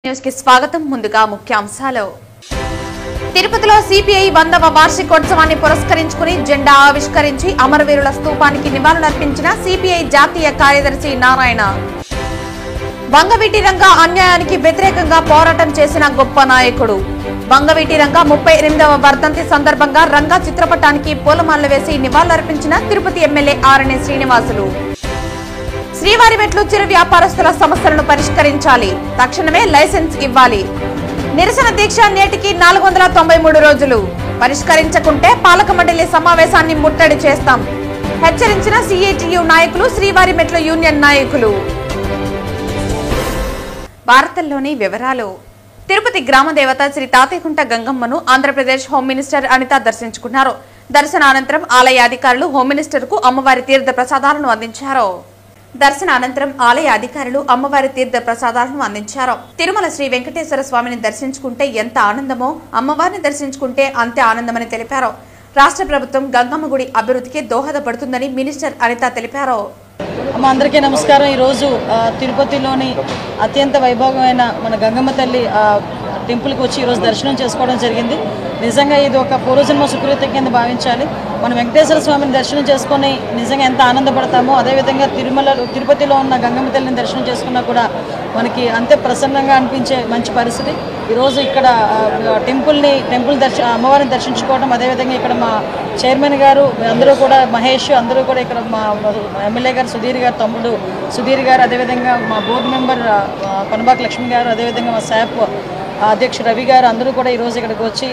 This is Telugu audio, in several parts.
న్యూస్ కి స్వాగతం. ముందుగా ముఖ్యాంశాలు. తిరుపతిలో సిపిఐ 100వ వార్షికోత్సవాన్ని పురస్కరించుకుని జెండా ఆవిష్కరించి అమరవీరుల స్తూపానికి నివాళులర్పించిన సిపిఐ జాతీయ కార్యదర్శి నారాయణ. వంగవీటి రంగా అన్యాయానికి వ్యతిరేకంగా పోరాటం చేసిన గొప్ప నాయకుడు. వంగవీటి రంగా 38వ వర్ధంతి సందర్భంగా రంగా చిత్రపటానికి పూలమాలలు వేసి నివాళులర్పించిన తిరుపతి ఎమ్మెల్యే ఆరణి శ్రీనివాసులు. శ్రీవారిమెట్లు చిరు వ్యాపారస్తుల సమస్యలను పరిష్కరించాలి, తక్షణమే లైసెన్స్ ఇవ్వాలి. నిరసన దీక్ష నేటికి 493 రోజులు. పరిష్కరించకుంటే పాలక మండలి సమావేశాన్ని ముట్టడి చేస్తాం. హెచ్చరించిన సిఐటియు నాయకులు, శ్రీవారిమెట్లు యూనియన్ నాయకులు. వార్తల్లోని వివరాలు. తిరుపతి గ్రామ దేవత శ్రీ తాతయ్యకుంట గంగమ్మను ఆంధ్రప్రదేశ్ హోమ్ మినిస్టర్ అనిత దర్శించుకున్నారు. దర్శనానంతరం ఆలయ అధికారులు హోమ్ మినిస్టర్ కు అమ్మవారి తీర్థ ప్రసాదాలను అందించారు. తిరుమల శ్రీ వెంకటేశ్వర స్వామిని దర్శించుకుంటే ఎంత ఆనందమో అమ్మవారిని దర్శించుకుంటే అంతే ఆనందమని తెలిపారు. రాష్ట్ర ప్రభుత్వం గంగమ్మ గుడి అభివృద్ధికి దోహదపడుతుందని మినిస్టర్ అనిత తెలిపారు. అందరికీ నమస్కారం. ఈరోజు తిరుపతిలోని అత్యంత వైభవమైన మన గంగమ్మ తల్లి టెంపుల్కి వచ్చి ఈరోజు దర్శనం చేసుకోవడం జరిగింది. నిజంగా ఇది ఒక పూర్వజన్మ సుకృతి కింద భావించాలి. మనం వెంకటేశ్వర స్వామిని దర్శనం చేసుకొని నిజంగా ఎంత ఆనందపడతామో అదేవిధంగా తిరుపతిలో ఉన్న గంగమ్మ తల్లిని దర్శనం చేసుకున్నా కూడా మనకి అంతే ప్రసన్నంగా అనిపించే మంచి పరిస్థితి. ఈరోజు ఇక్కడ అమ్మవారిని దర్శించుకోవడం, అదేవిధంగా ఇక్కడ మా చైర్మన్ గారు అందరూ కూడా, మహేష్ అందరూ కూడా, ఇక్కడ మా ఎమ్మెల్యే గారు సుధీర్ గారు తమ్ముడు సుధీర్ గారు, అదేవిధంగా మా బోర్డు మెంబర్ పనబాక లక్ష్మి గారు, అదేవిధంగా మా శాప్ అధ్యక్షుడు రవి గారు అందరూ కూడా ఈరోజు ఇక్కడికి వచ్చి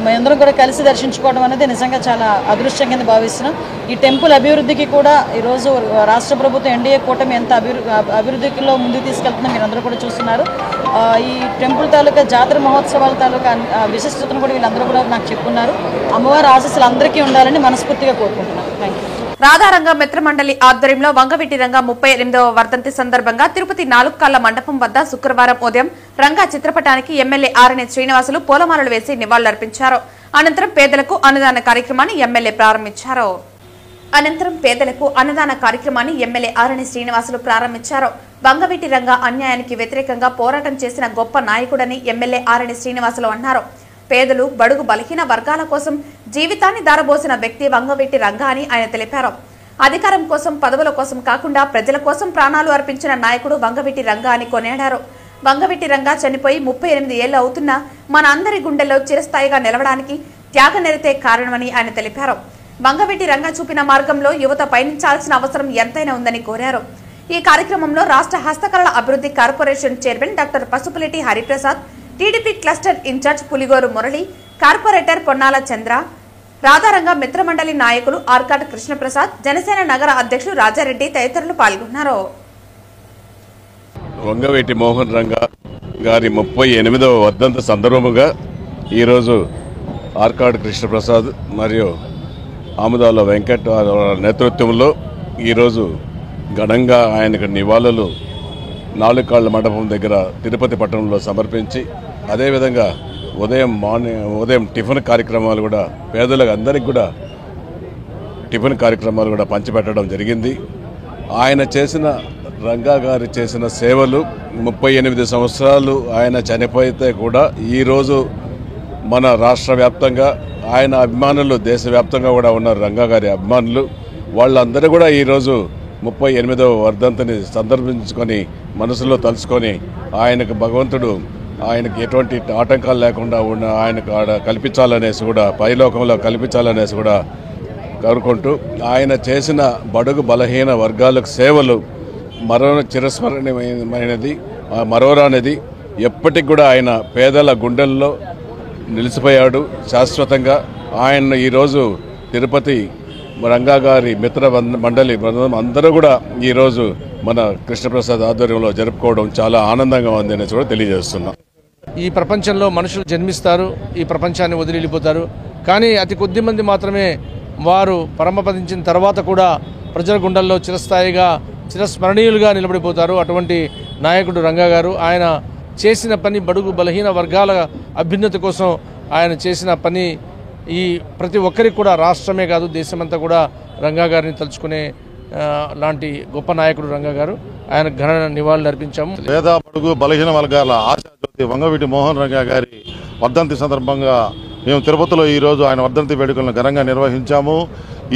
మేమందరం కూడా కలిసి దర్శించుకోవడం అనేది నిజంగా చాలా అదృష్టం కింద భావిస్తున్నాం. ఈ టెంపుల్ అభివృద్ధికి కూడా ఈరోజు రాష్ట్ర ప్రభుత్వం ఎన్డీఏ కూటమి ఎంత అభివృద్ధిలో ముందుకు తీసుకెళ్తుందో మీరు అందరూ కూడా చూస్తున్నారు. ఈ టెంపుల్ తాలూకా జాతర మహోత్సవాల తాలూకా విశిష్టతను కూడా వీళ్ళందరూ కూడా నాకు చెప్పుకున్నారు. అమ్మవారి ఆశీస్సులు అందరికీ ఉండాలని మనస్ఫూర్తిగా కోరుకుంటున్నాను. Thank you. రాధారంగ మిత్ర మండలి ఆధ్వర్యంలో వంగవీటి రంగా 38వ వర్ధంతి సందర్భంగా తిరుపతి 4 కాళ్ల మండపం వద్ద శుక్రవారం ఉదయం రంగా చిత్రపటానికి ఎమ్మెల్యే ఆరణి శ్రీనివాసులు పూలమాలలు వేసి నివాళులర్పించారు. అనంతరం పేదలకు అన్నదాన కార్యక్రమాన్ని ఎమ్మెల్యే ప్రారంభించారు. వంగవీటి రంగా అన్యాయానికి వ్యతిరేకంగా పోరాటం చేసిన గొప్ప నాయకుడని ఎమ్మెల్యే ఆరణి శ్రీనివాసులు అన్నారు. పేదలు, బడుగు బలహీన వర్గాల కోసం జీవితాన్ని దారబోసిన వ్యక్తి వంగవీటి రంగా అని ఆయన తెలిపారు. అధికారం కోసం, పదవుల కోసం కాకుండా ప్రజల కోసం ప్రాణాలు అర్పించిన నాయకుడు వంగవీటి రంగా అని కొనియాడారు. వంగవీటి రంగా చనిపోయి 38 ఏళ్లు అవుతున్నా మన అందరి గుండెల్లో చిరస్థాయిగా నిలవడానికి త్యాగనిరతే కారణమని ఆయన తెలిపారు. వంగవీటి రంగా చూపిన మార్గంలో యువత పయనించాల్సిన అవసరం ఎంతైనా ఉందని కోరారు. ఈ కార్యక్రమంలో రాష్ట్ర హస్తకళల అభివృద్ధి corporation chairman doctor Pasupuleti Hariprasad, TDP cluster incharge Puligoru Murali, corporator Ponnala Chandra, Radharanga Mitramandali నాయకులు ఆర్కాట్ కృష్ణప్రసాద్, జనసేన నగర అధ్యక్షులు రాజారెడ్డి తదితరులు పాల్గొన్నారు. వంగవీటి మోహన్ రంగా గారి 38వ వర్ధంతి సందర్భంగా ఈరోజు ఆర్కాట్ కృష్ణప్రసాద్ మరియు ఆముదాల వెంకట్ నేతృత్వంలో ఈరోజు ఘనంగా ఆయనకు నివాళులు 4 కాళ్ల మండపం దగ్గర తిరుపతి పట్టణంలో సమర్పించి, అదేవిధంగా ఉదయం టిఫిన్ కార్యక్రమాలు కూడా పేదలకు అందరికి కూడా టిఫిన్ కార్యక్రమాలు కూడా పంచిపెట్టడం జరిగింది. ఆయన చేసిన రంగా గారు చేసిన సేవలు 38 సంవత్సరాలు ఆయన చనిపోతే కూడా ఈరోజు మన రాష్ట్ర వ్యాప్తంగా ఆయన అభిమానులు, దేశవ్యాప్తంగా కూడా ఉన్నారు రంగా గారి అభిమానులు. వాళ్ళందరూ కూడా ఈరోజు 38వ వర్ధంతిని సందర్భించుకొని మనసులో తలుచుకొని ఆయనకు భగవంతుడు ఆయనకు ఎటువంటి ఆటంకాలు లేకుండా ఉన్న ఆయనకు కల్పించాలనేసి కూడా, పైలోకంలో కల్పించాలనేసి కూడా కోరుకుంటూ, ఆయన చేసిన బడుగు బలహీన వర్గాలకు సేవలు చిరస్మరణీయమైనది, మరోరానిది. ఎప్పటికి కూడా ఆయన పేదల గుండెల్లో నిలిచిపోయాడు శాశ్వతంగా. ఆయన ఈరోజు తిరుపతి రంగా గారి మిత్ర మండలి అందరూ కూడా ఈరోజు మన కృష్ణప్రసాద్ ఆధ్వర్యంలో జరుపుకోవడం చాలా ఆనందంగా ఉంది అనేసి కూడా తెలియజేస్తున్నాం. ఈ ప్రపంచంలో మనుషులు జన్మిస్తారు, ఈ ప్రపంచాన్ని వదిలి వెళ్ళిపోతారు. కానీ అతి కొద్ది మంది మాత్రమే వారు పరమపదించిన తర్వాత కూడా ప్రజల గుండెల్లో చిరస్మరణీయులుగా నిలబడిపోతారు. అటువంటి నాయకుడు రంగా గారు. ఆయన చేసిన పని బడుగు బలహీన వర్గాల అభ్యున్నతి కోసం ఆయన చేసిన పని ఈ ప్రతి ఒక్కరికి కూడా, రాష్ట్రమే కాదు దేశమంతా కూడా రంగా గారిని తలుచుకునే లాంటి గొప్ప నాయకుడు రంగా గారు. ఆయన ఘన నివాళులు అర్పించాము. పేద బడుగు బలహీన వర్గాల ఆశ వంగవీటి మోహన్ రంగా గారి వర్ధంతి సందర్భంగా మేము తిరుపతిలో ఈరోజు ఆయన వర్ధంతి వేడుకలను ఘనంగా నిర్వహించాము.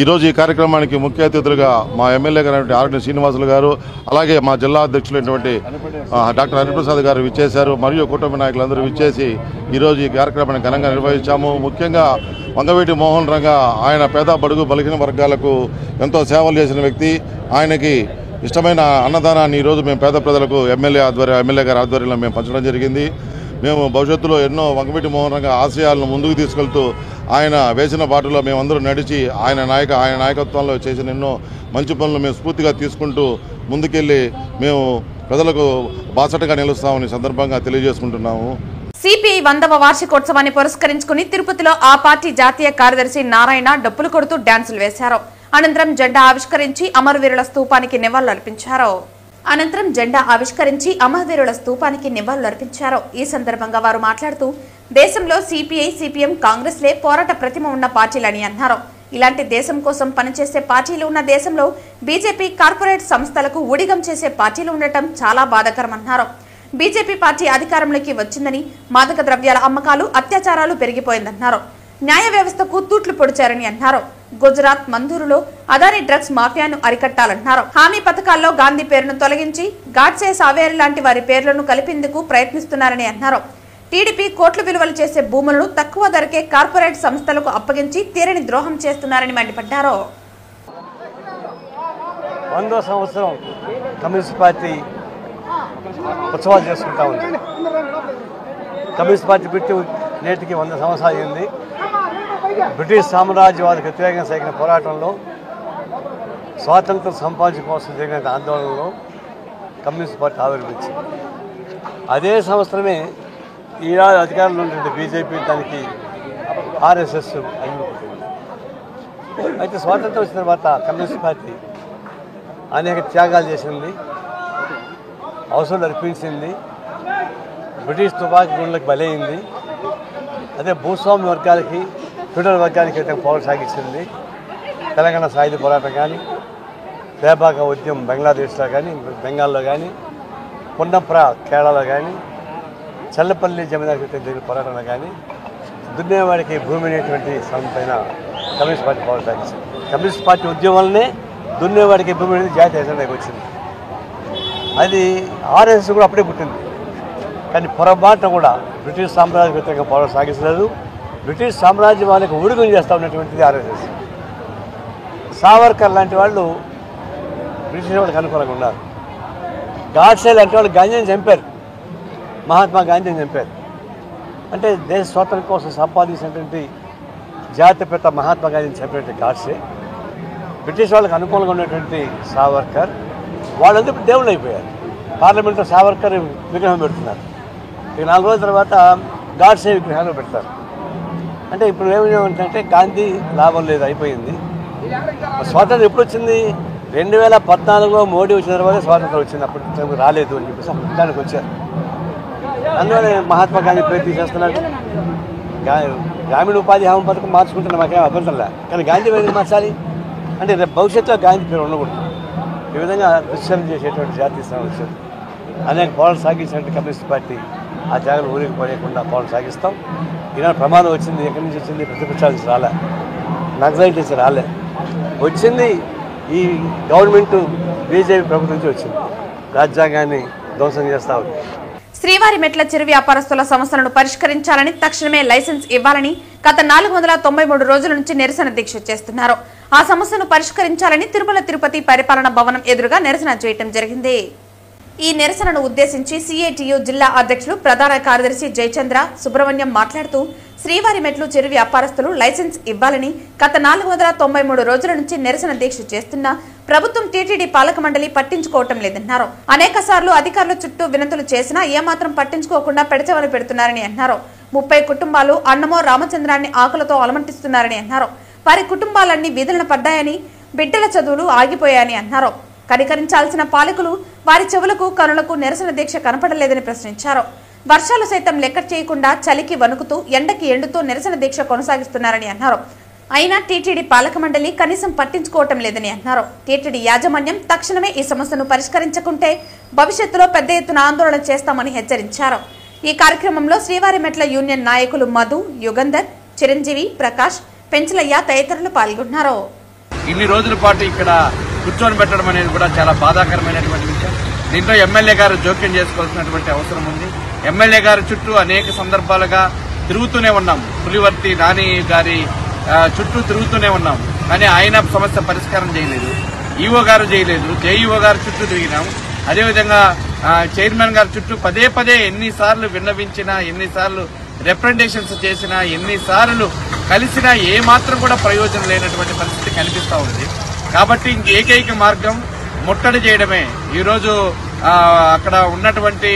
ఈరోజు ఈ కార్యక్రమానికి ముఖ్య అతిథులుగా మా ఎమ్మెల్యే గారు ఆర్ఎన్ శ్రీనివాసులు గారు, అలాగే మా జిల్లా అధ్యక్షులైనటువంటి డాక్టర్ హరిప్రసాద్ గారు విచ్చేశారు. మరియు కుటుంబ నాయకులందరూ విచ్చేసి ఈరోజు ఈ కార్యక్రమాన్ని ఘనంగా నిర్వహించాము. ముఖ్యంగా వంగవీటి మోహన్ రంగా ఆయన పేద బడుగు బలహీన వర్గాలకు ఎంతో సేవలు చేసిన వ్యక్తి. ఆయనకి ఇష్టమైన అన్నదానాన్ని ఈరోజు మేము పేద ప్రజలకు ఎమ్మెల్యే గారి ఆధ్వర్యంలో మేము పంచడం జరిగింది. మేము భవిష్యత్తులో ఎన్నో వంగవీటి మోహన్ రంగా ఆశయాలను ముందుకు తీసుకెళ్తూ ఆయన వేసిన బాటలో మేమందరూ నడిచి ఆయన నాయకత్వంలో చేసిన ఎన్నో మంచి పనులు మేము స్ఫూర్తిగా తీసుకుంటూ ముందుకెళ్ళి మేము ప్రజలకు బాసటగా నిలుస్తామని సందర్భంగా తెలియజేసుకుంటున్నాము. సిపిఐ 100వ వార్షికోత్సవాన్ని పురస్కరించుకుని తిరుపతిలో ఆ పార్టీ జాతీయ కార్యదర్శి నారాయణ డప్పులు కొడుతూ డాన్సులు వేశారు. అనంతరం జెండా ఆవిష్కరించి అమరవీరుల స్తూపానికి నివాళులర్పించారు. ఈ సందర్భంగా వారు మాట్లాడుతూ దేశంలో సిపిఐ, సిపిఎం, కాంగ్రెస్లే పోరాట ప్రతిమ ఉన్న పార్టీలని అన్నారు. ఇలాంటి దేశం కోసం పనిచేసే పార్టీలు ఉన్న దేశంలో బీజేపీ కార్పొరేట్ సంస్థలకు ఊడిగం చేసే పార్టీలు ఉండటం చాలా బాధాకరమన్నారు. బీజేపీ పార్టీ అధికారంలోకి వచ్చిందని మాదక ద్రవ్యాల అమ్మకాలు, అత్యాచారాలు పెరిగిపోయిందన్నారు. న్యాయ వ్యవస్థకు తూట్లు పొడిచారని అన్నారు. గుజరాత్ మందూరులో అదానీ డ్రగ్స్ మాఫియాను అరికట్టాలన్నారు. హామీ పథకాల్లో గాంధీ పేరును తొలగించి గాడ్సే, సావేరి లాంటి వారి పేర్లను కలిపేందుకు ప్రయత్నిస్తున్నారని అన్నారు. టీడీపీ కోట్ల విలువలు చేసే భూములను తక్కువ ధరకే కార్పొరేట్ సంస్థలకు అప్పగించి తీరని ద్రోహం చేస్తున్నారని మండిపడ్డారు. 100వ సంవత్సరం కమ్యూనిస్ట్ పార్టీ ఉత్సవాలు చేసుకుంటా ఉంది. కమ్యూనిస్ట్ పార్టీ పెట్టి నేటికి 100 సంవత్సరాలు అయింది. బ్రిటిష్ సామ్రాజ్యవాదికి వ్యతిరేకంగా సాగిన పోరాటంలో, స్వాతంత్రం సంపాదించడం కోసం జరిగిన ఆందోళనలో కమ్యూనిస్ట్ పార్టీ ఆవిర్భవించింది. అదే సంవత్సరమే ఈనాడు అధికారంలో ఉన్నటువంటి బీజేపీ దానికి ఆర్ఎస్ఎస్ అడ్డుకుంటుంది. అయితే స్వాతంత్రం వచ్చిన తర్వాత కమ్యూనిస్ట్ పార్టీ అనేక త్యాగాలు చేసింది, అవసరాలు అర్పించింది, బ్రిటిష్ తుపాకీ గుండ్లకు బలైంది. అదే భూస్వామ్య వర్గాలకి, ఫ్యూడల్ వర్గానికి అయితే పోరాటం సాగించింది. తెలంగాణ సాయుధ పోరాటం కానీ, బేబాగా ఉద్యమం బంగ్లాదేశ్లో కానీ, బెంగాల్లో కానీ, పున్నప్ర కేరళలో కానీ, చల్లపల్లి జమీందారు జరిగిన పోరాటంలో కానీ, దున్నేవాడికి భూమి అనేటువంటి పైన కమ్యూనిస్ట్ పార్టీ పోరాటం సాగించింది. కమ్యూనిస్ట్ పార్టీ ఉద్యమంలోనే దున్నేవాడికి భూమి అనేది జాతీయ ఎజెండాకి వచ్చింది. అది ఆర్ఎస్ఎస్ కూడా అప్పుడే పుట్టింది. కానీ పొరపాటున కూడా బ్రిటిష్ సామ్రాజ్య వ్యతిరేకంగా పోరాటం సాగించలేదు. బ్రిటిష్ సామ్రాజ్యం వాళ్ళకి ఊడిగం చేస్తూ ఉన్నటువంటిది ఆర్ఎస్ఎస్. సావర్కర్ లాంటి వాళ్ళు బ్రిటిష్ వాళ్ళకి అనుకూలంగా ఉన్నారు. గాడ్సే లాంటి వాళ్ళు గాంధీని చంపారు, మహాత్మా గాంధీని చంపారు. అంటే దేశ స్వాతంత్రం కోసం సంపాదించినటువంటి జాతిపిత మహాత్మా గాంధీని చంపినటువంటి గాడ్సే, బ్రిటిష్ వాళ్ళకి అనుకూలంగా ఉన్నటువంటి సావర్కర్, వాళ్ళందరూ ఇప్పుడు దేవుళ్ళు అయిపోయారు. పార్లమెంట్లో సావర్కర్ విగ్రహం పెడుతున్నారు. ఇక 4 రోజుల తర్వాత గాడ్సే విగ్రహాలు పెడతారు. అంటే ఇప్పుడు ఏమంటే గాంధీ లాభం లేదు, అయిపోయింది. స్వాతంత్రం ఎప్పుడు వచ్చింది? 2014లో మోడీ వచ్చిన తర్వాత స్వాతంత్రం వచ్చింది. అప్పుడు రాలేదు అని చెప్పేసి దానికి వచ్చారు. అందువల్ల మహాత్మా గాంధీ పేరు తీసేస్తున్నాడు. గ్రామీణ ఉపాధి హామీ పథకం మార్చుకుంటున్న మాకేం అభ్యంతరంలే, కానీ గాంధీ పేరు మార్చాలి అంటే రేపు భవిష్యత్తులో గాంధీ పేరు ఉండకూడదు. ఈ విధంగా దుశ్చరణ చేసేటువంటి జాతీయ స్థానం వచ్చింది. అనేక పోరాటం సాగించినట్టు కమ్యూనిస్ట్ పార్టీ ఆ త్యాగాలు ఊరికి పడేయకుండా పోరాటం సాగిస్తాం. ఈనాడు ప్రమాదం వచ్చింది. ఎక్కడి నుంచి వచ్చింది? ప్రతిపక్షాల నుంచి రాలే, నక్సలైట్ నుంచి రాలే, వచ్చింది ఈ గవర్నమెంట్ బీజేపీ ప్రభుత్వం నుంచి వచ్చింది. రాజ్యాంగాన్ని ధ్వంసం చేస్తా ఉంది. శ్రీవారి మెట్ల చిరు వ్యాపారస్తుల సమస్యలను పరిష్కరించాలని, తక్షణమే లైసెన్స్ ఇవ్వాలని గత 493 రోజుల నుంచి నిరసన దీక్ష చేస్తున్నారు. ఆ సమస్యను పరిష్కరించాలని తిరుమల తిరుపతి పరిపాలన భవనం ఎదురుగా నిరసన చేయడం జరిగింది. ఈ నిరసనను ఉద్దేశించి సిఐటియు జిల్లా అధ్యక్షులు ప్రధాన కార్యదర్శి జయచంద్ర సుబ్రహ్మణ్యం మాట్లాడుతూ, శ్రీవారి మెట్లు చిరు వ్యాపారస్తులు లైసెన్స్ ఇవ్వాలని గత 493 రోజుల నుంచి నిరసన దీక్ష చేస్తున్నా ప్రభుత్వం టీటీడీ పాలక మండలి పట్టించుకోవటం లేదన్నారు. అనేక సార్లు అధికారుల చుట్టూ వినతులు చేసినా ఏమాత్రం పట్టించుకోకుండా పెడచెవలు పెడుతున్నారని అన్నారు. 30 కుటుంబాలు అన్నమో రామచంద్రాన్ని ఆకులతో అలమటిస్తున్నారని అన్నారు. వారి కుటుంబాలన్నీ వీధులను పడ్డాయని, బిడ్డల చదువులు ఆగిపోయాయని అన్నారు. కనికరించాల్సిన పాలకులు వారి చెవులకు, కనులకు నిరసన దీక్ష కనపడలేదని ప్రశ్నించారు. వర్షాలు సైతం లెక్క చేయకుండా చలికి వణుకుతూ, ఎండకి ఎండుతూ నిరసన దీక్ష కొనసాగిస్తున్నారని అన్నారు. అయినా టీటీడీ పాలక మండలి కనీసం పట్టించుకోవటం లేదని అన్నారు. టీటీడీ యాజమాన్యం తక్షణమే ఈ సమస్యను పరిష్కరించకుంటే భవిష్యత్తులో పెద్ద ఎత్తున ఆందోళన చేస్తామని హెచ్చరించారు. ఈ కార్యక్రమంలో శ్రీవారిమెట్ల యూనియన్ నాయకులు మధు, యుగంధర్, చిరంజీవి, ప్రకాష్, పెంచలయ్య తదితరులు పాల్గొన్నారు. ఇన్ని రోజుల పాటు ఇక్కడ కూర్చొని పెట్టడం అనేది కూడా చాలా బాధాకరమైనటువంటి విషయం. దీంట్లో ఎమ్మెల్యే గారు జోక్యం చేసుకోవాల్సినటువంటి అవసరం ఉంది. ఎమ్మెల్యే గారి చుట్టూ అనేక సందర్భాలుగా తిరుగుతూనే ఉన్నాం. పులివర్తి నాని గారి చుట్టూ తిరుగుతూనే ఉన్నాం. కానీ ఆయన సమస్య పరిష్కారం చేయలేదు. ఈఓ గారు చేయలేదు. జేఈఓ గారి చుట్టూ తిరిగినాం. అదేవిధంగా చైర్మన్ గారి చుట్టూ పదే పదే ఎన్నిసార్లు విన్నవించినా, ఎన్నిసార్లు రిప్రజెంటేషన్స్ చేసినా, ఎన్నిసార్లు కలిసినా ఏమాత్రం కూడా ప్రయోజనం లేనటువంటి పరిస్థితి కనిపిస్తూ ఉంది. కాబట్టి ఏకైక మార్గం ముట్టడి చేయడమే. ఈరోజు అక్కడ ఉన్నటువంటి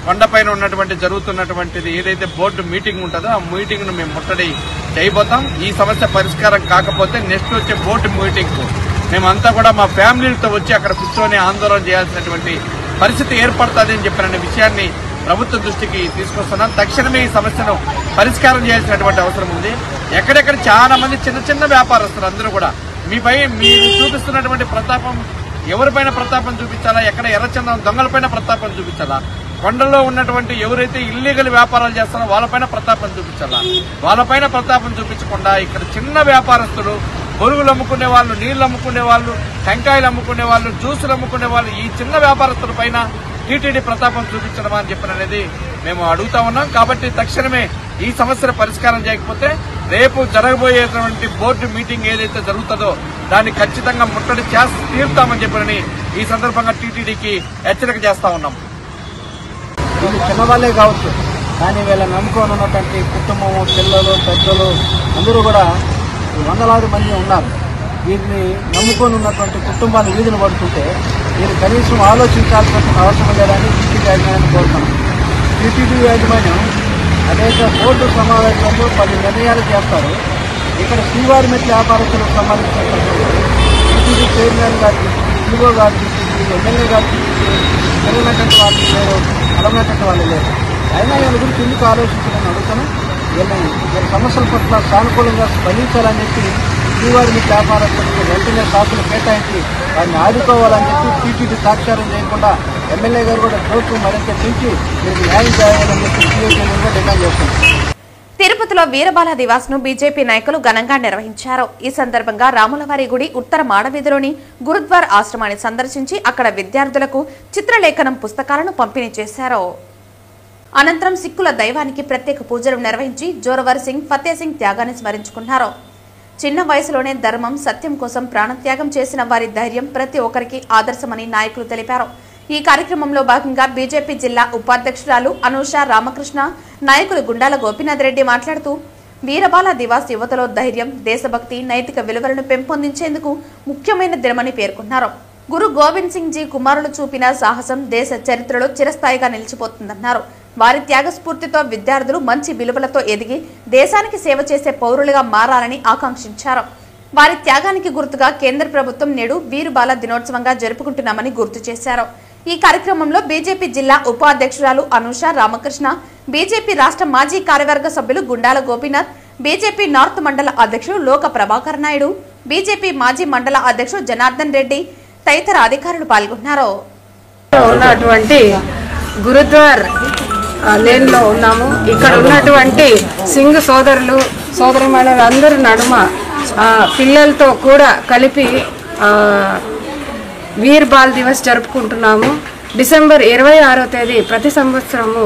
కొండపైన ఉన్నటువంటి జరుగుతున్నటువంటిది ఏదైతే బోర్డు మీటింగ్ ఉంటుందో ఆ మీటింగ్ ను మేము ముట్టడి చేయబోతాం. ఈ సమస్య పరిష్కారం కాకపోతే నెక్స్ట్ వచ్చే బోర్డు మీటింగ్ కు మేమంతా కూడా మా ఫ్యామిలీలతో వచ్చి అక్కడ కూర్చొని ఆందోళన చేయాల్సినటువంటి పరిస్థితి ఏర్పడుతుంది అని చెప్పిన విషయాన్ని ప్రభుత్వ దృష్టికి తీసుకొస్తున్నాం. తక్షణమే ఈ సమస్యను పరిష్కారం చేయాల్సినటువంటి అవసరం ఉంది. ఎక్కడెక్కడ చాలా మంది చిన్న చిన్న వ్యాపారస్తులు అందరూ కూడా మీపై మీరు చూపిస్తున్నటువంటి ప్రతాపం ఎవరిపైన ప్రతాపం చూపించాలా, ఎక్కడ ఎర్రచందనం దొంగలపైన ప్రతాపం చూపించాలా, కొండల్లో ఉన్నటువంటి ఎవరైతే ఇల్లీగల్ వ్యాపారాలు చేస్తారో వాళ్ళపైన ప్రతాపం చూపించాలా, వాళ్ళపైన ప్రతాపం చూపించకుండా ఇక్కడ చిన్న వ్యాపారస్తులు, బొరుగులు అమ్ముకునే వాళ్ళు, నీళ్లు అమ్ముకునే వాళ్ళు, టెంకాయలు అమ్ముకునే వాళ్ళు, జ్యూసులు అమ్ముకునే వాళ్ళు, ఈ చిన్న వ్యాపారస్తుల పైన టీటీడీ ప్రతాపం చూపించడం అని చెప్పినది మేము అడుగుతా ఉన్నాం. కాబట్టి తక్షణమే ఈ సమస్యను పరిష్కారం చేయకపోతే రేపు జరగబోయేటువంటి బోర్డు మీటింగ్ ఏదైతే జరుగుతుందో దాన్ని ఖచ్చితంగా ముట్టడి తీరుతామని చెప్పని ఈ సందర్భంగా టీటీడీకి హెచ్చరిక చేస్తా ఉన్నాం. వీళ్ళు చిన్నవాళ్లే కావచ్చు, కానీ వీళ్ళని నమ్ముకొని ఉన్నటువంటి కుటుంబము, పిల్లలు, పెద్దలు అందరూ కూడా వందలాది మంది ఉన్నారు. వీరిని నమ్ముకొని ఉన్నటువంటి కుటుంబాలు వీధిని పడుతుంటే వీరు కనీసం ఆలోచించాల్సిన అవసరం లేదని టీటీడీ యాజమాన్యాన్ని కోరుతున్నాం. టీటీడీ యాజమాన్యం అనేక బోర్డు సమావేశాల్లో 10 నిర్ణయాలు చేస్తారు. ఇక్కడ శ్రీవారిమెట్ల వ్యాపారస్తులకు సంబంధించినటువంటి టీటీడీ చైర్మన్ గారి, ఈఓ గారి, ఎమ్మెల్యే గారి తెలియనటువంటి వాళ్ళు లేరు, అలమైనటువంటి వాళ్ళు లేరు. అయినా వీళ్ళ గురించి ఎందుకు ఆలోచించాలని అడుగుతాను. వీళ్ళ సమస్యల పట్ల సానుకూలంగా స్పందించాలని చెప్పి శ్రీవారిమెట్ల వ్యాపారస్తులకు వెంటనే శాఖలు కేటాయించి వారిని ఆదుకోవాలని చెప్పి టీటీడీ సాక్షారం చేయకుండా ఎమ్మెల్యే గారు కూడా కోర్టు మరింత పెంచి వీరికి న్యాయం చేయాలని చెప్పి టీటీడీగా డిమాండ్ చేస్తున్నారు. తిరుపతిలో వీరబాల దివాస్ ను బీజేపీ నాయకులు ఘనంగా నిర్వహించారు. ఈ సందర్భంగా రాములవారి గుడి ఉత్తర మాడవీధిలోని గురుద్వార్ ఆశ్రమాన్ని సందర్శించి అక్కడ విద్యార్థులకు చిత్రలేఖనం పుస్తకాలను పంపిణీ చేశారు. అనంతరం సిక్కుల దైవానికి ప్రత్యేక పూజలు నిర్వహించి జోరవర్ సింగ్, ఫతే సింగ్ త్యాగాన్ని స్మరించుకున్నారు. చిన్న వయసులోనే ధర్మం, సత్యం కోసం ప్రాణత్యాగం చేసిన వారి ధైర్యం ప్రతి ఒక్కరికి ఆదర్శమని నాయకులు తెలిపారు. ఈ కార్యక్రమంలో భాగంగా బీజేపీ జిల్లా ఉపాధ్యక్షురాలు అనూష రామకృష్ణ, నాయకులు గుండాల గోపీనాథ్ రెడ్డి మాట్లాడుతూ వీరబాల దివాస్ యువతలో ధైర్యం, దేశభక్తి, నైతిక విలువలను పెంపొందించేందుకు ముఖ్యమైన దినమని పేర్కొన్నారు. గురు గోవింద్ సింగ్ జీ కుమారులు చూపిన సాహసం దేశ చరిత్రలో చిరస్థాయిగా నిలిచిపోతుందన్నారు. వారి త్యాగస్ఫూర్తితో విద్యార్థులు మంచి విలువలతో ఎదిగి దేశానికి సేవ చేసే పౌరులుగా మారాలని ఆకాంక్షించారు. వారి త్యాగానికి గుర్తుగా కేంద్ర ప్రభుత్వం నేడు వీరబాల దినోత్సవంగా జరుపుకుంటున్నామని గుర్తు చేశారు. ఈ కార్యక్రమంలో బీజేపీ జిల్లా ఉపాధ్యక్షురాలు అనూష రామకృష్ణ, బీజేపీ రాష్ట్ర మాజీ కార్యవర్గ సభ్యులు గుండాల గోపీనాథ్, బీజేపీ నార్త్ మండల అధ్యక్షుడు లోక ప్రభాకర్ నాయుడు, బీజేపీ మాజీ మండల అధ్యక్షుడు జనార్దన్ రెడ్డి తదితర అధికారులు పాల్గొన్నారు. ఉన్నటువంటి గురుద్వార్ లేన్ లో ఉన్నాము. ఇక్కడ ఉన్నటువంటి సింగ్ సోదరులు, సోదరిమణులు అందరి నడుమ పిల్లలతో కూడా కలిపి వీర్ బాల్ దివస్ జరుపుకుంటున్నాము. డిసెంబర్ 26వ తేదీ ప్రతి సంవత్సరము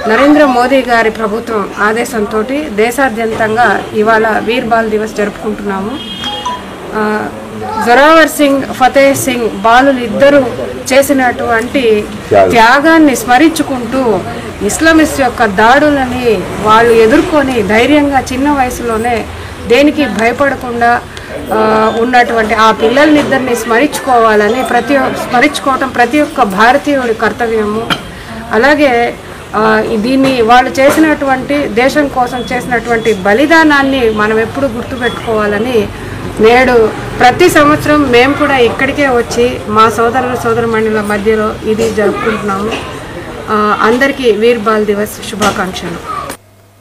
నరేంద్ర మోదీ గారి ప్రభుత్వం ఆదేశంతో దేశాద్యంతంగా ఇవాళ వీర్ బాల్ దివస్ జరుపుకుంటున్నాము. జోరావర్ సింగ్, ఫతే సింగ్ బాలులు ఇద్దరు చేసినటువంటి త్యాగాన్ని స్మరించుకుంటూ ఇస్లామిస్ట్ యొక్క దాడులని వాళ్ళు ఎదుర్కొని ధైర్యంగా చిన్న వయసులోనే దేనికి భయపడకుండా ఉన్నటువంటి ఆ పిల్లల్నిద్దరిని స్మరించుకోవాలని స్మరించుకోవటం ప్రతి ఒక్క భారతీయుడి కర్తవ్యము. అలాగే దీన్ని వాళ్ళు చేసినటువంటి దేశం కోసం చేసినటువంటి బలిదానాన్ని మనం ఎప్పుడు గుర్తుపెట్టుకోవాలని నేడు ప్రతి సంవత్సరం మేము కూడా ఇక్కడికే వచ్చి మా సోదరుమణుల మధ్యలో ఇది జరుపుకుంటున్నాము. అందరికీ వీర్ బాల్ దివస్ శుభాకాంక్షలు.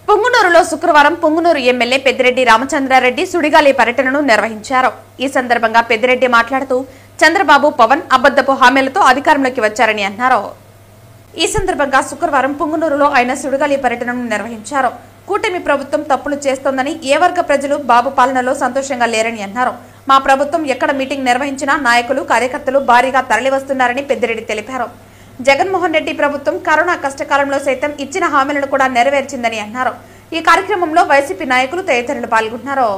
పొంగునూరులో శుక్రవారం పొంగునూరు ఎమ్మెల్యే పెద్దిరెడ్డి రామచంద్రారెడ్డి సుడిగాలి పర్యటనను నిర్వహించారు. ఈ సందర్భంగా పెద్దిరెడ్డి మాట్లాడుతూ చంద్రబాబు, పవన్ అబద్ధపు హామీలతో అధికారంలోకి వచ్చారని అన్నారు. ఈ సందర్భంగా శుక్రవారం పుంగనూరులో ఆయన సుడిగాలి పర్యటనను నిర్వహించారు. కూటమి ప్రభుత్వం తప్పులు చేస్తోందని, ఏ వర్గ ప్రజలు బాబు పాలనలో సంతోషంగా లేరని అన్నారు. మా ప్రభుత్వం ఎక్కడ మీటింగ్ నిర్వహించినా నాయకులు కార్యకర్తలు భారీగా తరలివస్తున్నారని పెద్దిరెడ్డి తెలిపారు. జగన్మోహన్ రెడ్డి ప్రభుత్వం కరోనా కష్టకాలంలో సైతం ఇచ్చిన హామీలను కూడా నెరవేర్చిందని అన్నారు. ఈ కార్యక్రమంలో వైసీపీ నాయకులు తదితరులు పాల్గొన్నారు.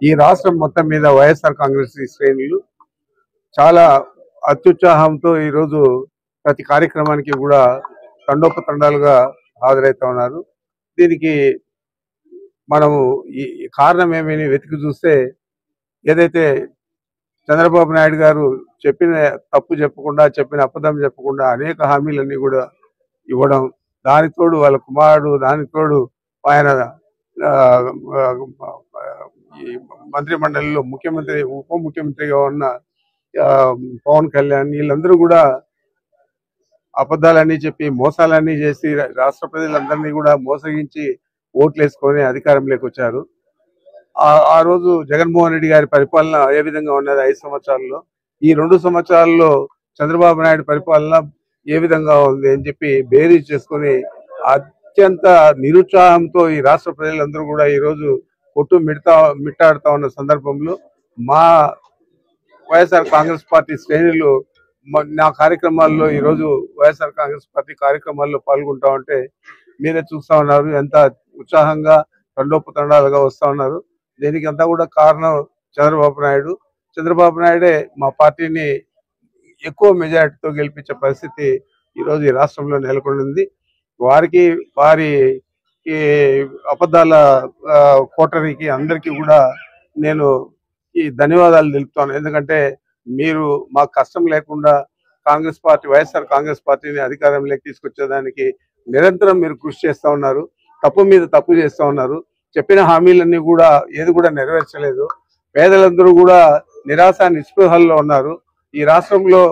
ఈ రాష్ట్రం మొత్తం మీద వైఎస్ఆర్ కాంగ్రెస్ శ్రేణులు చాలా అత్యుత్సాహంతో ఈరోజు ప్రతి కార్యక్రమానికి కూడా తండోపతండాలుగా హాజరవుతా ఉన్నారు. దీనికి మనము ఈ కారణం ఏమని వెతికి చూస్తే, ఏదైతే చంద్రబాబు నాయుడు గారు చెప్పిన తప్పు చెప్పకుండా, చెప్పిన అబద్ధం చెప్పకుండా అనేక హామీలన్నీ కూడా ఇవ్వడం, దానితోడు వాళ్ళ కుమారుడు, దానితోడు ఆయన మంత్రిమండలిలో ముఖ్యమంత్రి, ఉప ముఖ్యమంత్రిగా ఉన్న పవన్ కళ్యాణ్, వీళ్ళందరూ కూడా అబద్ధాలన్నీ చెప్పి మోసాలన్నీ చేసి రాష్ట్ర ప్రజలందరినీ కూడా మోసగించి ఓట్లు వేసుకొని అధికారంలోకి వచ్చారు. ఆ రోజు జగన్మోహన్ రెడ్డి గారి పరిపాలన ఏ విధంగా ఉన్నది 5 సంవత్సరాల్లో, ఈ 2 సంవత్సరాల్లో చంద్రబాబు నాయుడు పరిపాలన ఏ విధంగా ఉంది అని చెప్పి బేరీజ్ చేసుకొని అత్యంత నిరుత్సాహంతో ఈ రాష్ట్ర ప్రజలందరూ కూడా ఈరోజు మిట్టాడుతా ఉన్న సందర్భంలో మా వైఎస్ఆర్ కాంగ్రెస్ పార్టీ శ్రేణులు నా కార్యక్రమాల్లో ఈరోజు వైఎస్ఆర్ కాంగ్రెస్ పార్టీ కార్యక్రమాల్లో పాల్గొంటా ఉంటే మీరే చూస్తా ఉన్నారు, ఎంత ఉత్సాహంగా తండోపతండాలుగా వస్తా ఉన్నారు. దీనికి అంతా కూడా కారణం చంద్రబాబు నాయుడే మా పార్టీని ఎక్కువ మెజారిటీతో గెలిపించే పరిస్థితి ఈరోజు ఈ రాష్ట్రంలో నెలకొంది. వారి అబద్ధాల కోటరీకి అందరికీ కూడా నేను ఈ ధన్యవాదాలు తెలుపుతాను. ఎందుకంటే మీరు మాకు కష్టం లేకుండా వైఎస్ఆర్ కాంగ్రెస్ పార్టీని అధికారంలోకి తీసుకొచ్చేదానికి నిరంతరం మీరు కృషి చేస్తూ ఉన్నారు. తప్పు మీద తప్పు చేస్తూ ఉన్నారు. చెప్పిన హామీలన్నీ కూడా ఏది కూడా నెరవేర్చలేదు. పేదలందరూ కూడా నిరాశ నిస్పృహల్లో ఉన్నారు. ఈ రాష్ట్రంలో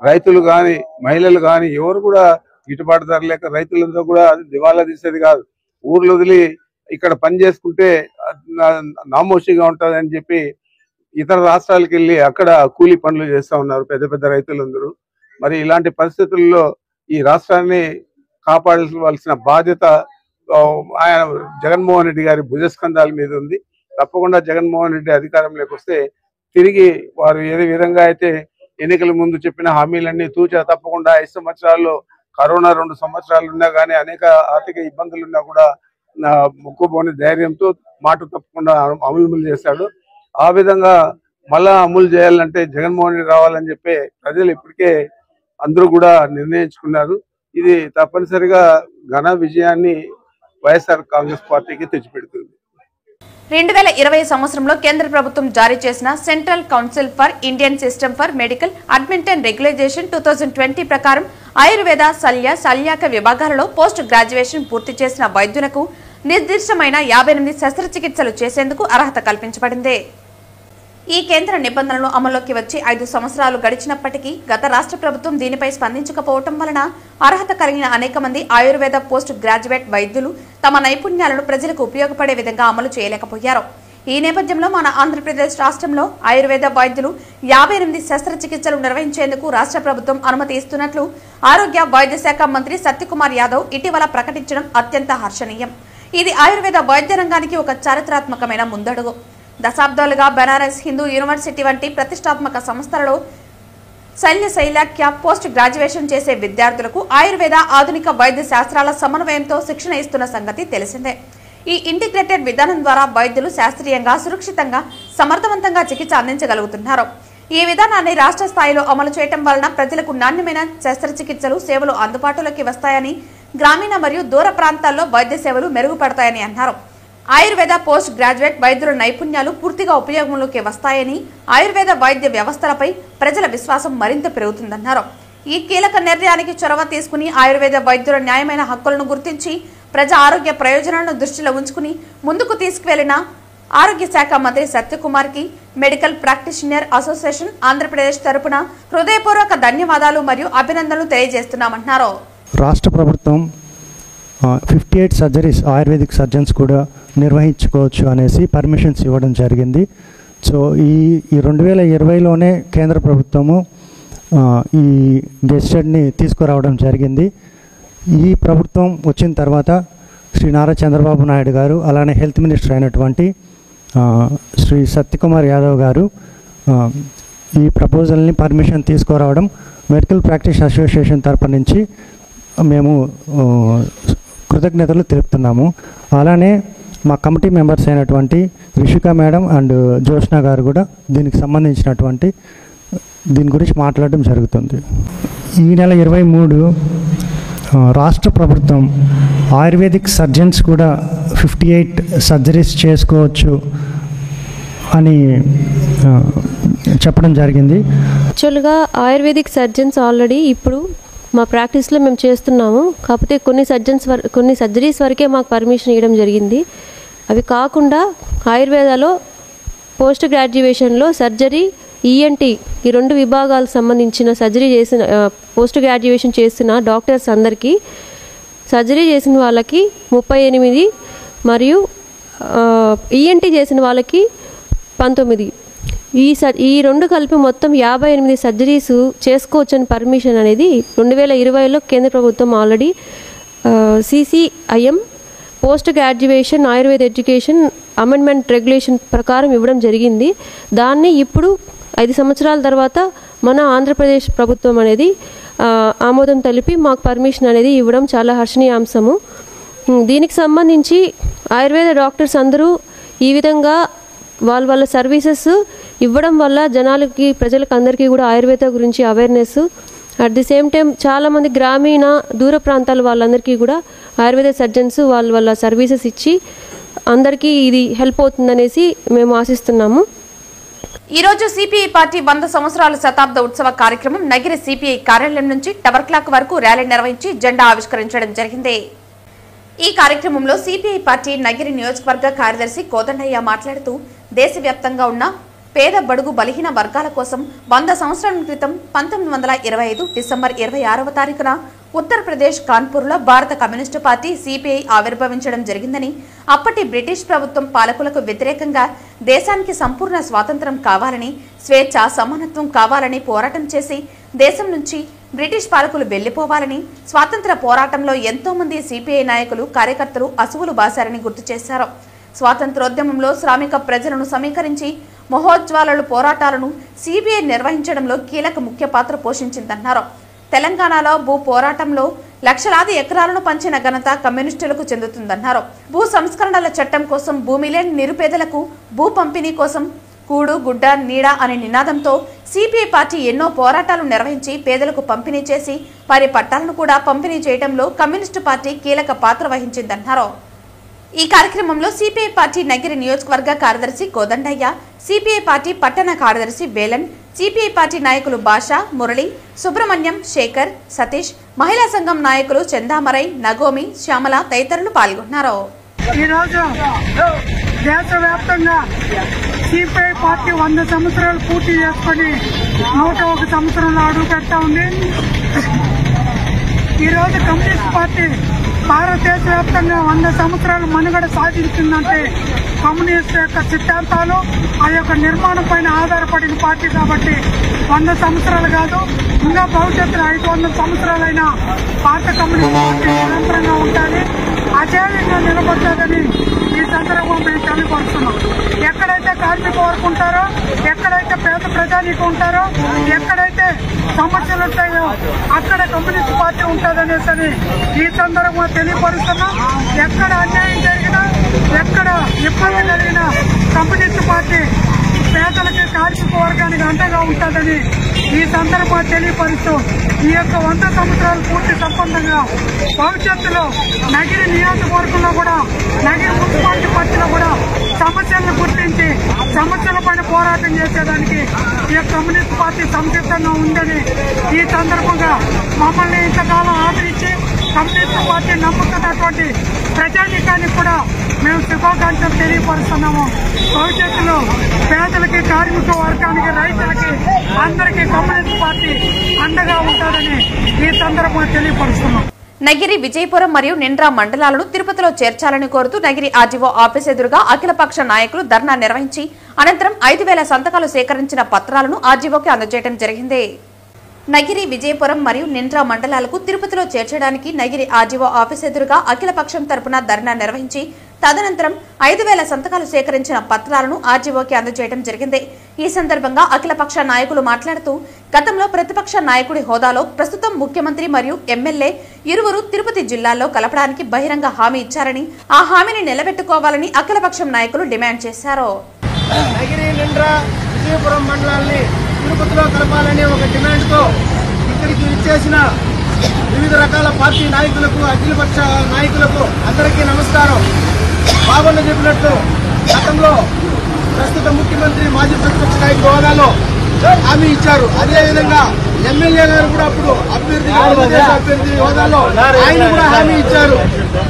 రైతులు కానీ, మహిళలు కానీ ఎవరు కూడా గిట్టుబాటు ధర లేక రైతులందరూ కూడా దివాలా తీసేది కాదు. ఊర్లు వదిలి ఇక్కడ పని చేసుకుంటే నామోషిగా ఉంటుందని చెప్పి ఇతర రాష్ట్రాలకు వెళ్ళి అక్కడ కూలీ పనులు చేస్తూ ఉన్నారు పెద్ద పెద్ద రైతులందరూ. మరి ఇలాంటి పరిస్థితుల్లో ఈ రాష్ట్రాన్ని కాపాడాల్సిన బాధ్యత ఆయన జగన్మోహన్ రెడ్డి గారి భుజస్కంధాల మీద ఉంది. తప్పకుండా జగన్మోహన్ రెడ్డి అధికారంలోకి వస్తే తిరిగి వారు ఏ విధంగా అయితే ఎన్నికల ముందు చెప్పిన హామీలన్నీ తూచా తప్పకుండా 5 సంవత్సరాల్లో కరోనా 2 సంవత్సరాలు ఉన్నా కానీ అనేక ఆర్థిక ఇబ్బందులు ఉన్నా కూడా మొక్కుపోని ధైర్యంతో మాట తప్పకుండా అమలు చేశాడు. ఆ విధంగా మళ్ళా అమలు చేయాలంటే జగన్మోహన్ రెడ్డి రావాలని చెప్పి ప్రజలు ఇప్పటికే అందరూ కూడా నిర్ణయించుకున్నారు. ఇది తప్పనిసరిగా ఘన విజయాన్ని వైఎస్ఆర్ కాంగ్రెస్ పార్టీకి తెచ్చిపెడుతుంది. 2020 సంవత్సరంలో కేంద్ర ప్రభుత్వం జారీ చేసిన central council for Indian system for medical admit regulation 2020 ప్రకారం ఆయుర్వేద, శల్యాక విభాగాలలో పోస్ట్ గ్రాడ్యుయేషన్ పూర్తి చేసిన వైద్యులకు నిర్దిష్టమైన 58 శస్త్రచికిత్సలు చేసేందుకు అర్హత కల్పించబడింది. ఈ కేంద్ర నిబంధనలు అమల్లోకి వచ్చి 5 సంవత్సరాలు గడిచినప్పటికీ గత రాష్ట్ర ప్రభుత్వం దీనిపై స్పందించకపోవటం వలన అర్హత కలిగిన అనేక మంది ఆయుర్వేద పోస్ట్ గ్రాడ్యుయేట్ వైద్యులు తమ నైపుణ్యాలను ప్రజలకు ఉపయోగపడే విధంగా అమలు చేయలేకపోయారు. ఈ నేపథ్యంలో మన ఆంధ్రప్రదేశ్ రాష్ట్రంలో ఆయుర్వేద వైద్యులు 58 శస్త్రచికిత్సలు నిర్వహించేందుకు రాష్ట్ర ప్రభుత్వం అనుమతి ఇస్తున్నట్లు ఆరోగ్య వైద్య శాఖ మంత్రి సత్యకుమార్ యాదవ్ ఇటీవల ప్రకటించడం అత్యంత హర్షణీయం. ఇది ఆయుర్వేద వైద్య రంగానికి ఒక చారిత్రాత్మకమైన ముందడుగు. దశాబ్దాలుగా బనారస్ హిందూ యూనివర్సిటీ వంటి ప్రతిష్టాత్మక సంస్థలలో శల్యాక్య పోస్ట్ గ్రాడ్యుయేషన్ చేసే విద్యార్థులకు ఆయుర్వేద, ఆధునిక వైద్య శాస్త్రాల సమన్వయంతో శిక్షణ ఇస్తున్న సంగతి తెలిసిందే. ఈ ఇంటిగ్రేటెడ్ విధానం ద్వారా వైద్యులు శాస్త్రీయంగా, సురక్షితంగా, సమర్థవంతంగా చికిత్స అందించగలుగుతున్నారు. ఈ విధానాన్ని రాష్ట్ర స్థాయిలో అమలు చేయడం వలన ప్రజలకు నాణ్యమైన శస్త్రచికిత్సలు, సేవలు అందుబాటులోకి వస్తాయని, గ్రామీణ మరియు దూర ప్రాంతాల్లో వైద్య సేవలు మెరుగుపడతాయని అన్నారు. ఆయుర్వేద పోస్ట్ గ్రాడ్యుయేట్ వైద్యుల నైపుణ్యాలు పూర్తిగా ఉపయోగంలోకి వస్తాయని, ఆయుర్వేద వైద్య వ్యవస్థలపై ప్రజల విశ్వాసం మరింత పెరుగుతుందన్నారు. ఈ కీలక నిర్ణయానికి చొరవ తీసుకుని ఆయుర్వేద వైద్యుల న్యాయమైన హక్కులను గుర్తించి ప్రజా ఆరోగ్య ప్రయోజనాలను దృష్టిలో ఉంచుకుని ముందుకు తీసుకువెళ్లిన ఆరోగ్య శాఖ మంత్రి సత్యకుమార్ కి మెడికల్ ప్రాక్టీషనర్ అసోసియేషన్ ఆంధ్రప్రదేశ్ తరపున హృదయపూర్వక ధన్యవాదాలు మరియు అభినందనలు తెలియజేస్తున్నామన్నారు. రాష్ట్ర ప్రభుత్వం 58 సర్జరీస్ ఆయుర్వేదిక్ సర్జన్స్ కూడా నిర్వహించుకోవచ్చు అనేసి పర్మిషన్స్ ఇవ్వడం జరిగింది. సో ఈ 2020లోనే కేంద్ర ప్రభుత్వము ఈ గెస్టెడ్ని తీసుకురావడం జరిగింది. ఈ ప్రభుత్వం వచ్చిన తర్వాత శ్రీ నారా చంద్రబాబు నాయుడు గారు అలానే హెల్త్ మినిస్టర్ అయినటువంటి శ్రీ సత్యకుమార్ యాదవ్ గారు ఈ ప్రపోజల్ని పర్మిషన్ తీసుకురావడం మెడికల్ ప్రాక్టీస్ అసోసియేషన్ తరపు నుంచి మేము కృతజ్ఞతలు తెలుపుతున్నాము. అలానే మా కమిటీ మెంబర్స్ అయినటువంటి రిషిక మేడం అండ్ జోష్నా గారు కూడా దీనికి సంబంధించినటువంటి దీని గురించి మాట్లాడడం జరుగుతుంది. ఈ నెల 23 రాష్ట్ర ప్రభుత్వం ఆయుర్వేదిక్ సర్జన్స్ కూడా 58 సర్జరీస్ చేసుకోవచ్చు అని చెప్పడం జరిగింది. యాక్చువల్గా ఆయుర్వేదిక్ సర్జన్స్ ఆల్రెడీ ఇప్పుడు మా ప్రాక్టీస్లో మేము చేస్తున్నాము. కాకపోతే కొన్ని సర్జరీస్ వరకే మాకు పర్మిషన్ ఇవ్వడం జరిగింది. అవి కాకుండా ఆయుర్వేదాలో పోస్ట్ గ్రాడ్యుయేషన్లో సర్జరీ, ఈఎన్టీ ఈ 2 విభాగాలకు సంబంధించిన సర్జరీ చేసిన పోస్ట్ గ్రాడ్యుయేషన్ చేసిన డాక్టర్స్ అందరికీ సర్జరీ చేసిన వాళ్ళకి 38 మరియు ఈఎన్టీ చేసిన వాళ్ళకి 19 ఈ 2 కలిపి మొత్తం 58 సర్జరీస్ చేసుకోవచ్చని పర్మిషన్ అనేది 2020లో కేంద్ర ప్రభుత్వం already CCIM post graduation Ayurveda education amendment regulation ప్రకారం ఇవ్వడం జరిగింది. దాన్ని ఇప్పుడు 5 సంవత్సరాల తర్వాత మన ఆంధ్రప్రదేశ్ ప్రభుత్వం అనేది ఆమోదం తెలిపి మాకు పర్మిషన్ అనేది ఇవ్వడం చాలా హర్షణీయాంశము. దీనికి సంబంధించి ఆయుర్వేద డాక్టర్స్ అందరూ ఈ విధంగా వాళ్ళ సర్వీసెస్ ఇవ్వడం వల్ల ప్రజలకు అందరికీ కూడా ఆయుర్వేద గురించి awareness, at the same time చాలామంది గ్రామీణ దూర ప్రాంతాల వాళ్ళందరికీ కూడా ఆయుర్వేద సర్జన్స్ వాళ్ళ సర్వీసెస్ ఇచ్చి అందరికీ ఇది హెల్ప్ అవుతుందనేసి మేము ఆశిస్తున్నాము. ఈరోజు సిపిఐ పార్టీ 100 సంవత్సరాల శతాబ్ద ఉత్సవ కార్యక్రమం నగిరి సిపిఐ కార్యాలయం నుంచి టవర్ క్లాక్ వరకు ర్యాలీ నిర్వహించి జెండా ఆవిష్కరించడం జరిగింది. ఈ కార్యక్రమంలో సిపిఐ పార్టీ నగిరి నియోజకవర్గ కార్యదర్శి కోదండయ్య మాట్లాడుతూ దేశవ్యాప్తంగా ఉన్న పేద బడుగు బలహీన వర్గాల కోసం 100 సంవత్సరాల క్రితం 1925 డిసెంబర్ 26వ తారీఖున ఉత్తరప్రదేశ్ కాన్పూర్లో భారత కమ్యూనిస్టు పార్టీ సిపిఐ ఆవిర్భవించడం జరిగిందని, అప్పటి బ్రిటిష్ ప్రభుత్వం పాలకులకు వ్యతిరేకంగా దేశానికి సంపూర్ణ స్వాతంత్రం కావాలని, స్వేచ్ఛ సమానత్వం కావాలని పోరాటం చేసి దేశం నుంచి బ్రిటిష్ పాలకులు వెళ్లిపోవాలని స్వాతంత్ర పోరాటంలో ఎంతో మంది సిపిఐ నాయకులు కార్యకర్తలు అసువులు బాసారని గుర్తు చేశారు. స్వాతంత్రోద్యమంలో శ్రామిక ప్రజలను సమీకరించి మహోజ్వాలలు పోరాటాలను సిపిఐ నిర్వహించడంలో కీలక ముఖ్య పాత్ర పోషించిందన్నారు. తెలంగాణలో భూ పోరాటంలో లక్షలాది ఎకరాలను పంచిన ఘనత కమ్యూనిస్టులకు చెందుతుందన్నారు. భూ సంస్కరణల చట్టం కోసం భూమి లేని నిరుపేదలకు భూ పంపిణీ కోసం కూడు గుడ్డ నీడ అనే నినాదంతో సిపిఐ పార్టీ ఎన్నో పోరాటాలు నిర్వహించి పేదలకు పంపిణీ చేసి వారి పట్టాలను కూడా పంపిణీ చేయడంలో కమ్యూనిస్టు పార్టీ కీలక పాత్ర వహించిందన్నారు. ఈ కార్యక్రమంలో సిపిఐ పార్టీ నగిరి నియోజకవర్గ కార్యదర్శి కోదండయ్య, సిపిఐ పార్టీ పట్టణ కార్యదర్శి వేలన్, సిపిఐ పార్టీ నాయకులు భాషా, మురళి, సుబ్రహ్మణ్యం, శేఖర్, సతీష్, మహిళా సంఘం నాయకులు చందామరై, నగోమి, శ్యామల తదితరులు పాల్గొన్నారు. ఈరోజు దేశవ్యాప్తంగా సిపిఐ పార్టీ 100 సంవత్సరాలు పూర్తి చేసుకుని 101 సంవత్సరంలో అడుగు పెడతా ఉంది. ఈరోజు కమ్యూనిస్ట్ పార్టీ భారతదేశ వ్యాప్తంగా 100 సంవత్సరాలు మనుగడ సాధించిందంటే కమ్యూనిస్ట్ యొక్క సిద్ధాంతాలు ఆ యొక్క నిర్మాణం పైన ఆధారపడిన పార్టీ కాబట్టి 100 సంవత్సరాలు కాదు, ఇంకా భవిష్యత్తులో 500 సంవత్సరాలైన భారత కమ్యూనిస్ట్ పార్టీ నిరంతరంగా ఉండాలి, అజేయంగా నిలబడతాదని ఈ సందర్భంగా మేము తెలియపరుస్తున్నాం. ఎక్కడైతే కార్మిక వర్గం ఉంటారో, ఎక్కడైతే పేద ప్రజానీకం ఉంటారో, ఎక్కడైతే సమస్యలు ఉంటాయో అక్కడ కమ్యూనిస్ట్ పార్టీ ఉంటుందనేసి ఈ సందర్భంగా తెలియపరుస్తున్నాం. ఎక్కడ అన్యాయం జరిగినా, ఎక్కడ ఇబ్బంది కలిగినా కమ్యూనిస్ట్ పార్టీ పేదలకి కార్మిక వర్గానికి అండగా ఉంటుందని ఈ సందర్భంగా తెలియపరుస్తూ ఈ యొక్క 100 సంవత్సరాలు పూర్తి సంబంధంగా భవిష్యత్తులో నగిరి నియోజకవర్గంలో కూడా, నగిరి మున్సిపాలిటీ పరిధిలో కూడా సమస్యలను గుర్తించి సమస్యల పైన పోరాటం చేసేదానికి ఈ యొక్క కమ్యూనిస్ట్ పార్టీ సంసిద్ధంగా ఉందని ఈ సందర్భంగా మమ్మల్ని ఇంతకాలం ఆదరించి కమ్యూనిస్ట్ పార్టీ నమ్ముతున్నటువంటి ప్రజానీకానికి కూడా మేము శుభాకాంక్షలు తెలియపరుస్తున్నాము. భవిష్యత్తులో పేదలకి, కార్మిక వర్గానికి, రైతులకి అందరికీ కమ్యూనిస్ట్ పార్టీ అండగా ఉంటుందని ఈ సందర్భంగా తెలియపరుస్తున్నాం. నగిరి, విజయపురం మరియు నిండ్రా మండలాలను తిరుపతిలో చేర్చాలని కోరుతూ నగిరి ఆర్డీఓ ఆఫీస్ ఎదురుగా అఖిలపక్ష నాయకులు ధర్నా నిర్వహించి అనంతరం 5,000 సంతకాలు సేకరించిన పత్రాలను ఆర్డీఓకి అందజేయడం జరిగింది. నగిరి, విజయపురం మరియు నింద్రా మండలాలకు తిరుపతిలో చేర్చడానికి నగిరి ఆర్జీఓ ఆఫీస్ ఎదురుగా అఖిలపక్షం తరపున ధర్నా నిర్వహించి తదనంతరం 5,000 సంతకాలు సేకరించిన పత్రాలను ఆర్జీఓకి అందజేయడం జరిగింది. ఈ సందర్భంగా అఖిలపక్ష నాయకులు మాట్లాడుతూ గతంలో ప్రతిపక్ష నాయకుడి హోదాలో ప్రస్తుతం ముఖ్యమంత్రి మరియు ఎమ్మెల్యే ఇరువురు తిరుపతి జిల్లాలో కలపడానికి బహిరంగ హామీ ఇచ్చారని ఆ హామీని నిలబెట్టుకోవాలని అఖిలపక్షం నాయకులు డిమాండ్ చేశారు. నగిరి, నింద్రా, విజయపురం మండలాన్ని తిరుపతిలో కలపాలనే ఒక డిమాండ్తో ఇక్కడికి విచ్చేసిన వివిధ రకాల పార్టీ నాయకులకు, అఖిలపక్ష నాయకులకు అందరికీ నమస్కారం. బాబన్న చెప్పినట్టు గతంలో ప్రస్తుత ముఖ్యమంత్రి, మాజీ ప్రతిపక్ష నాయకుడు హోదాలో హామీ ఇచ్చారు. అదేవిధంగా ఎమ్మెల్యే గారు కూడా అప్పుడు అభ్యర్థి హోదాలో ఆయన కూడా హామీ ఇచ్చారు.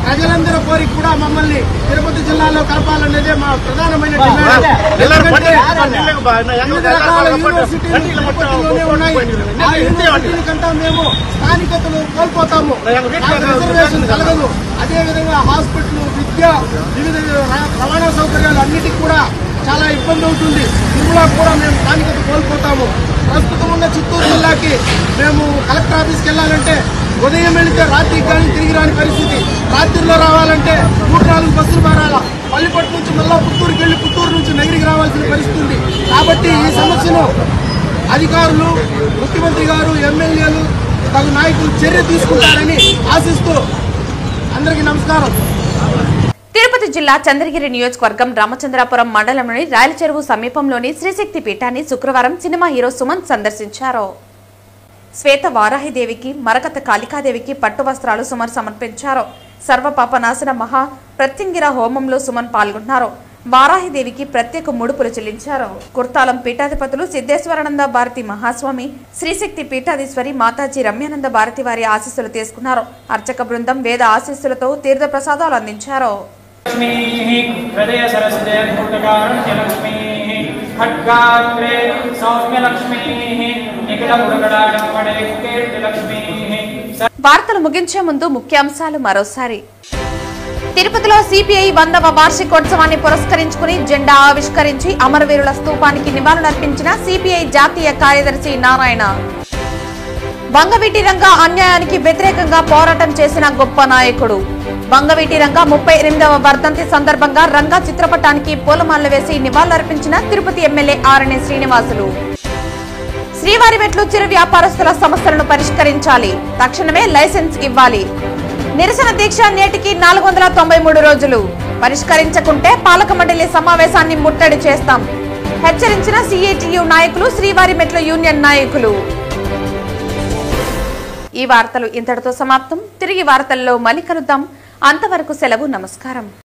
ప్రజలందరూ కోరిక కూడా మమ్మల్ని తిరుపతి జిల్లాలో కలపాలనేదే మా ప్రధానమైన డిమాండ్. ఎందుకంటే వివిధ రకాల యూనివర్సిటీలు తిరుపతిలోనే ఉన్నాయి. ఆ యూనివర్సిటీల కంటే మేము స్థానికతను కోల్పోతాము, రిజర్వేషన్ కలగదు. అదేవిధంగా హాస్పిటల్, విద్య, వివిధ రవాణా సౌకర్యాలు అన్నిటికీ కూడా చాలా ఇబ్బంది అవుతుంది. తిరుమల కూడా మేము స్థానికత కోల్పోతాము. ప్రస్తుతం ఉన్న చిత్తూరు జిల్లాకి మేము కలెక్టర్ ఆఫీస్కి వెళ్ళాలంటే ఉదయం వెళితే రాత్రికి కానీ తిరిగి రాని పరిస్థితి. రాత్రిలో రావాలంటే 3-4 బస్సులు మారాలా. పల్లిపట్టు నుంచి మళ్ళా పుత్తూరుకి వెళ్ళి పుత్తూరు నుంచి నగిరికి రావాల్సిన పరిస్థితి ఉంది. కాబట్టి ఈ సమస్యను అధికారులు, ముఖ్యమంత్రి గారు, ఎమ్మెల్యేలు, తగు నాయకులు చర్య తీసుకుంటారని ఆశిస్తూ అందరికీ నమస్కారం. తిరుపతి జిల్లా చంద్రగిరి నియోజకవర్గం రామచంద్రాపురం మండలంలోని రాయల చెరువు సమీపంలోని శ్రీశక్తి పీఠాన్ని శుక్రవారం సినిమా హీరో సుమన్ సందర్శించారు. శ్వేత వారాహిదేవికి, మరకత కాళికాదేవికి పట్టు వస్త్రాలు సుమన్ సమర్పించారు. సర్వపాపనాశన మహా ప్రత్యంగిర హోమంలో సుమన్ పాల్గొన్నారు. వారాహిదేవికి ప్రత్యేక ముడుపులు చెల్లించారు. కుర్తాలం పీఠాధిపతులు సిద్ధేశ్వరానంద భారతి మహాస్వామి, శ్రీశక్తి పీఠాధీశ్వరి మాతాజీ రమ్యానంద భారతి వారి ఆశీస్సులు తీసుకున్నారు. అర్చక బృందం వేద ఆశీస్సులతో తీర్థ ప్రసాదాలు అందించారు. వార్తలు ముగించే ముందు ముఖ్యాంశాలు మరోసారి. తిరుపతిలో సిపిఐ 100వ వార్షికోత్సవాన్ని పురస్కరించుకుని జెండా ఆవిష్కరించి అమరవీరుల స్తూపానికి నివాళులర్పించిన సిపిఐ జాతీయ కార్యదర్శి నారాయణ. వంగవీటి రంగా అన్యాయానికి వ్యతిరేకంగా పోరాటం చేసిన గొప్ప నాయకుడు. వంగవీటి రంగా 38వ వర్ధంతి సందర్భంగా రంగా చిత్రపటానికి పూలమాలలు వేసి నివాళులర్పించిన తిరుపతి ఎమ్మెల్యే ఆరణి శ్రీనివాసులు. శ్రీవారిమెట్లు చిరు వ్యాపారస్తుల సమస్యలను పరిష్కరించాలి, తక్షణమే లైసెన్స్ ఇవ్వాలి. నిరసన దీక్ష నేటికి 493 రోజులు. పరిష్కరించకుంటే పాలక మండలి సమావేశాన్ని ముట్టడి చేస్తాం. హెచ్చరించిన సిఐటియు నాయకులు, శ్రీవారిమెట్ల యూనియన్ నాయకులు. ఈ వార్తలు ఇంతటితో సమాప్తం. తిరిగి వార్తల్లో మళ్ళీ కలుద్దాం. అంతవరకు సెలవు. నమస్కారం.